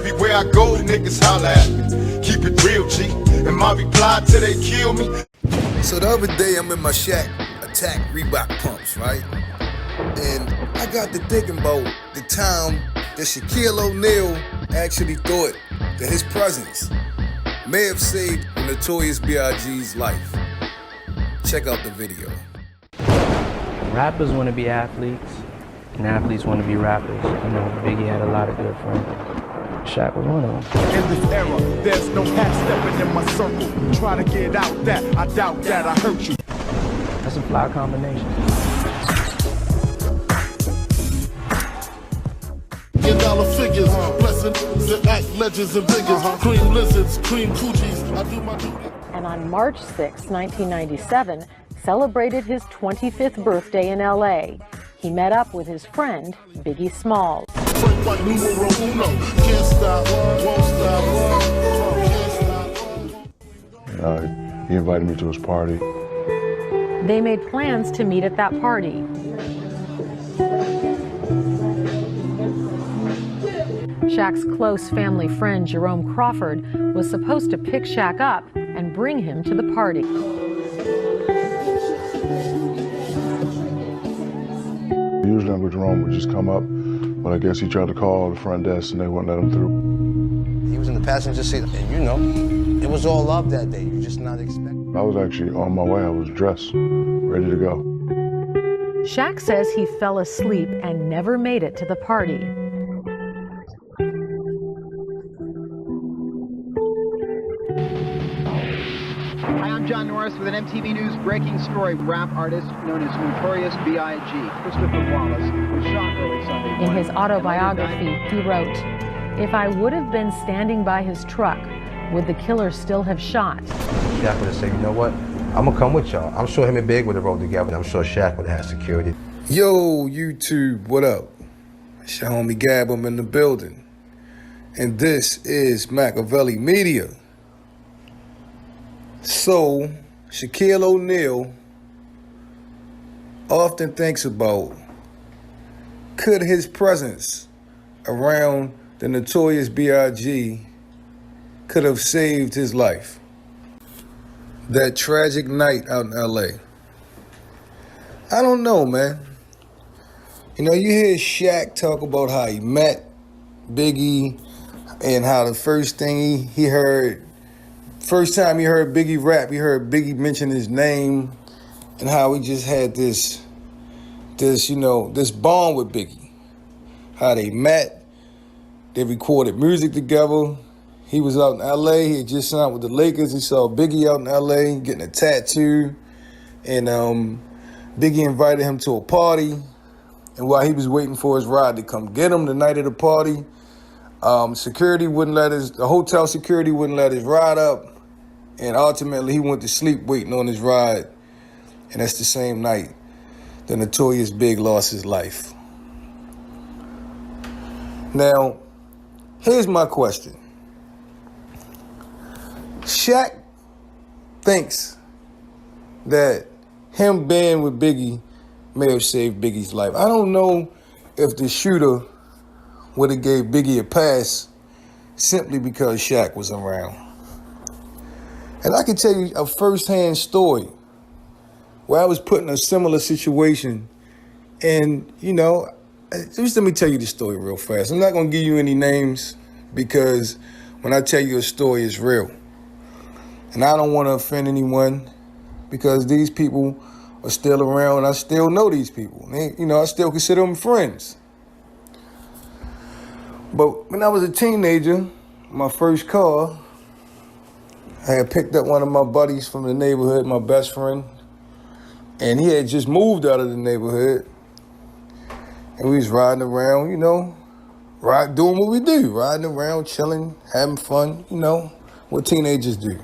Everywhere I go, niggas holler at me. Keep it real, G. And my reply till they kill me. So the other day, I'm in my Shaq Attack Reebok pumps, right? And I got to thinking about the time that Shaquille O'Neal actually thought that his presence may have saved the Notorious B.I.G.'s life. Check out the video. Rappers want to be athletes, and athletes want to be rappers. You know, Biggie had a lot of good friends. Shaq was one of them. In this era, there's no half stepping in my circle. Try to get out that, I doubt that I hurt you. That's a fly combination. $1 figures, blessings that act legends and figures. Cream lizards, cream coochies, I do my duty. And on March 6, 1997, celebrated his 25th birthday in LA. He met up with his friend, Biggie Smalls. He invited me to his party. They made plans to meet at that party. Shaq's close family friend, Jerome Crawford, was supposed to pick Shaq up and bring him to the party. Usually Uncle Jerome would just come up, but I guess he tried to call the front desk and they wouldn't let him through. He was in the passenger seat, and you know, it was all love that day. You're just not expecting. I was actually on my way. I was dressed, ready to go. Shaq says he fell asleep and never made it to the party. Hi, I'm John Norris with an MTV News breaking story. Rap artist known as Notorious B.I.G., Christopher Wallace, was shot early Sunday morning. In his autobiography, he wrote, "If I would have been standing by his truck, would the killer still have shot?" Shaq would have said, you know what? I'm gonna come with y'all. I'm sure him and Big would have rolled together, and I'm sure Shaq would have had security. Yo, YouTube, what up? It's your homie Gab, I'm in the building. And this is Machiavelli Media. So, Shaquille O'Neal often thinks about, could his presence around the Notorious B.I.G. could have saved his life? That tragic night out in L.A. I don't know, man. You know, you hear Shaq talk about how he met Biggie and how the first thing he heard, first time he heard Biggie rap, he heard Biggie mention his name and how he just had this bond with Biggie. How they met, they recorded music together. He was out in L.A., he had just signed with the Lakers. He saw Biggie out in L.A. getting a tattoo. And Biggie invited him to a party. And while he was waiting for his ride to come get him the night of the party, the hotel security wouldn't let his ride up. And ultimately, he went to sleep waiting on his ride. And that's the same night the Notorious Big lost his life. Now, here's my question. Shaq thinks that him being with Biggie may have saved Biggie's life. I don't know if the shooter would have gave Biggie a pass simply because Shaq was around. And I can tell you a first-hand story where I was put in a similar situation. And, you know, just let me tell you the story real fast. I'm not going to give you any names because when I tell you a story, it's real. And I don't want to offend anyone because these people are still around and I still know these people. I still consider them friends. But when I was a teenager, my first car, I had picked up one of my buddies from the neighborhood, my best friend, and he had just moved out of the neighborhood. And we was riding around, doing what we do, riding around, chilling, having fun, what teenagers do.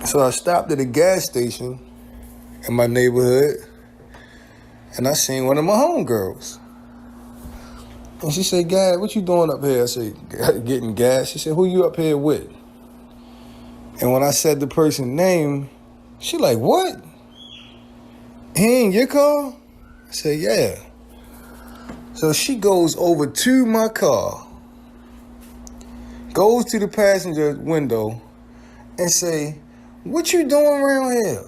So I stopped at a gas station in my neighborhood, and I seen one of my homegirls. And she said, "Gad, what you doing up here?" I said, "Getting gas." She said, "Who you up here with?" And when I said the person's name, she like, "What? He in your car?" I said, "Yeah." So she goes over to my car, goes to the passenger window and say, "What you doing around here?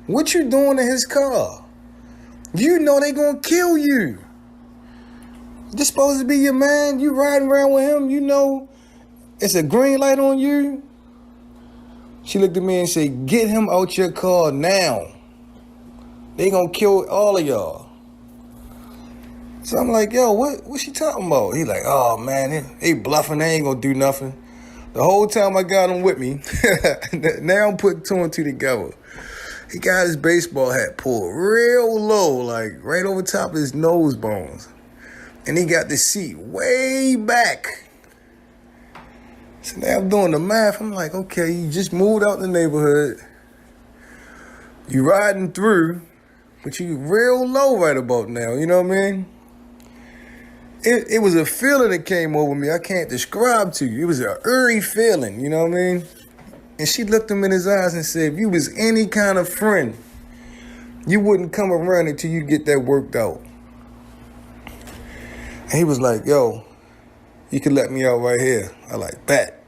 What you doing in his car? You know they gonna kill you. This supposed to be your man. You riding around with him. You know it's a green light on you." She looked at me and said, "Get him out your car now. They gonna kill all of y'all." So I'm like, "Yo, what she talking about?" He like, "Oh man, they bluffing. They ain't gonna do nothing." The whole time I got him with me, now I'm putting two and two together. He got his baseball hat pulled real low, like right over top of his nose bones. And he got the seat way back. So now I'm doing the math. I'm like, okay, you just moved out the neighborhood. You riding through, but you real low right about now, you know what I mean? It was a feeling that came over me I can't describe to you. It was an eerie feeling, you know what I mean? And she looked him in his eyes and said, "If you was any kind of friend, you wouldn't come around until you get that worked out." And he was like, "Yo, you can let me out right here." I like, "Bet."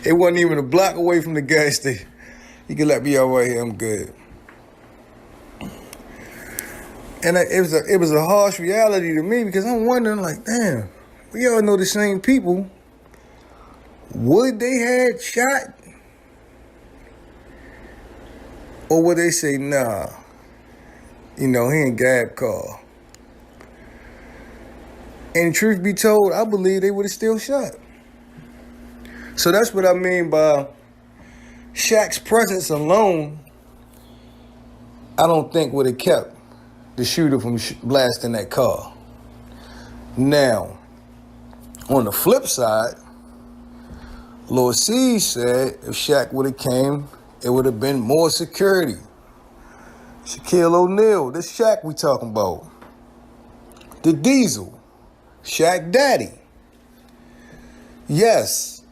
It wasn't even a block away from the gas station. "You can let me out right here, I'm good." And it was a harsh reality to me because I'm wondering, like, damn, we all know the same people. Would they had shot? Or would they say, nah, you know, he ain't Gab call? And truth be told, I believe they would have still shot. So that's what I mean by Shaq's presence alone, I don't think would have kept the shooter from blasting that car. Now, on the flip side, Lord C said if Shaq would have came, it would have been more security. Shaquille O'Neal, this Shaq we talking about. The Diesel, Shaq Daddy. Yes,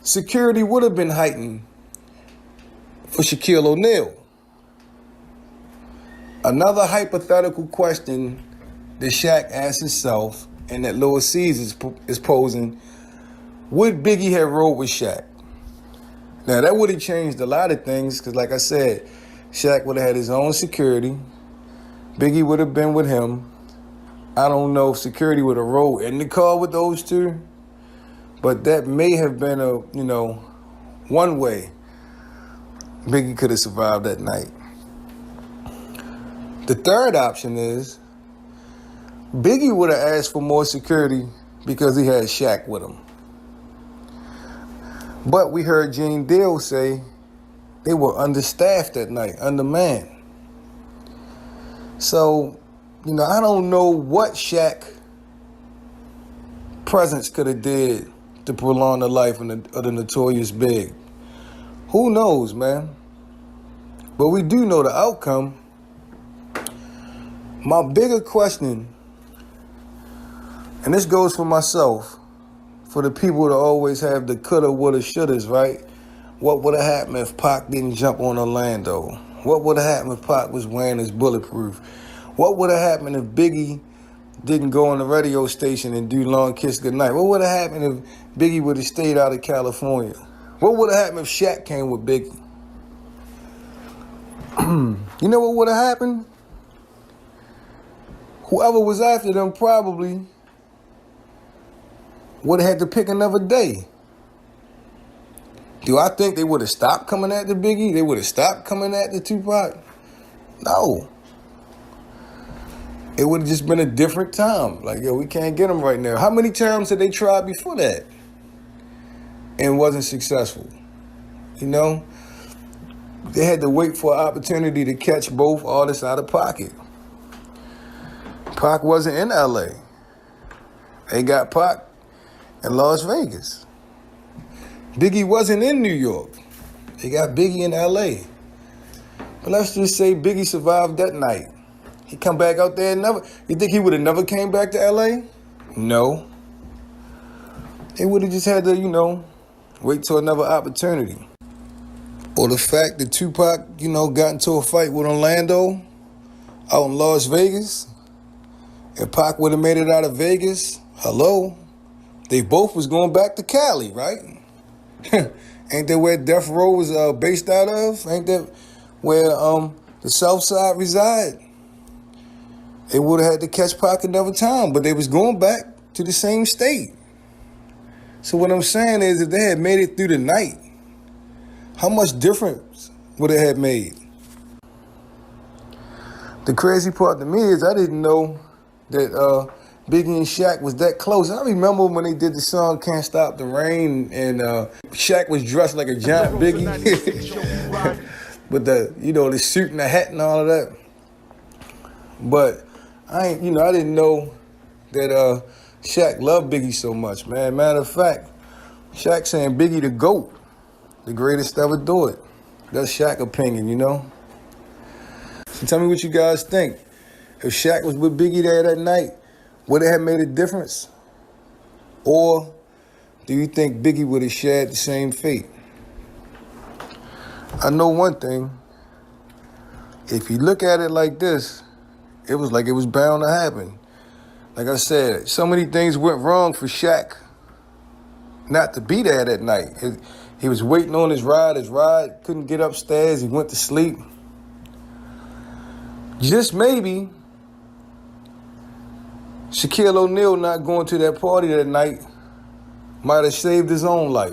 security would have been heightened for Shaquille O'Neal. Another hypothetical question that Shaq asked himself and that Lord C's is posing, would Biggie have rolled with Shaq? Now, that would have changed a lot of things because, like I said, Shaq would have had his own security. Biggie would have been with him. I don't know if security would have rolled in the car with those two, but that may have been one way Biggie could have survived that night. The third option is Biggie would have asked for more security because he had Shaq with him. But we heard Gene Deal say they were understaffed that night, undermanned. So, I don't know what Shaq presence could have did to prolong the life of the notorious Big. Who knows, man? But we do know the outcome. My bigger question, and this goes for myself, for the people that always have the coulda, woulda, shouldas, right? What would have happened if Pac didn't jump on Orlando? What would have happened if Pac was wearing his bulletproof? What would have happened if Biggie didn't go on the radio station and do Long Kiss Goodnight? What would have happened if Biggie would have stayed out of California? What would have happened if Shaq came with Biggie? You know what would have happened? Whoever was after them probably would have had to pick another day. Do I think they would have stopped coming at the Biggie? They would have stopped coming at the Tupac? No. It would have just been a different time. Like, yo, we can't get them right now. How many times had they tried before that and wasn't successful? They had to wait for an opportunity to catch both artists out of pocket. Pac wasn't in LA. They got Pac in Las Vegas. Biggie wasn't in New York. They got Biggie in LA. But let's just say Biggie survived that night. He come back out there and never. You think he would have never came back to LA? No. They would have just had to, wait till another opportunity. Or the fact that Tupac, got into a fight with Orlando out in Las Vegas. If Pac would have made it out of Vegas, hello, they both was going back to Cali, right? Ain't that where Death Row was based out of? Ain't that where the South Side reside? They would have had to catch Pac another time, but they was going back to the same state. So what I'm saying is, if they had made it through the night, how much difference would it have made? The crazy part to me is I didn't know that Biggie and Shaq was that close. I remember when they did the song "Can't Stop the Rain" and Shaq was dressed like a giant Biggie, with the suit and the hat and all of that. But I didn't know that Shaq loved Biggie so much, man. Matter of fact, Shaq saying Biggie the GOAT, the greatest to ever do it. That's Shaq's opinion, you know. So tell me what you guys think. If Shaq was with Biggie there that night, would it have made a difference? Or do you think Biggie would have shared the same fate? I know one thing. If you look at it like this, it was like it was bound to happen. Like I said, so many things went wrong for Shaq not to be there that night. He was waiting on his ride couldn't get upstairs, he went to sleep. Just maybe Shaquille O'Neal not going to that party that night might have saved his own life.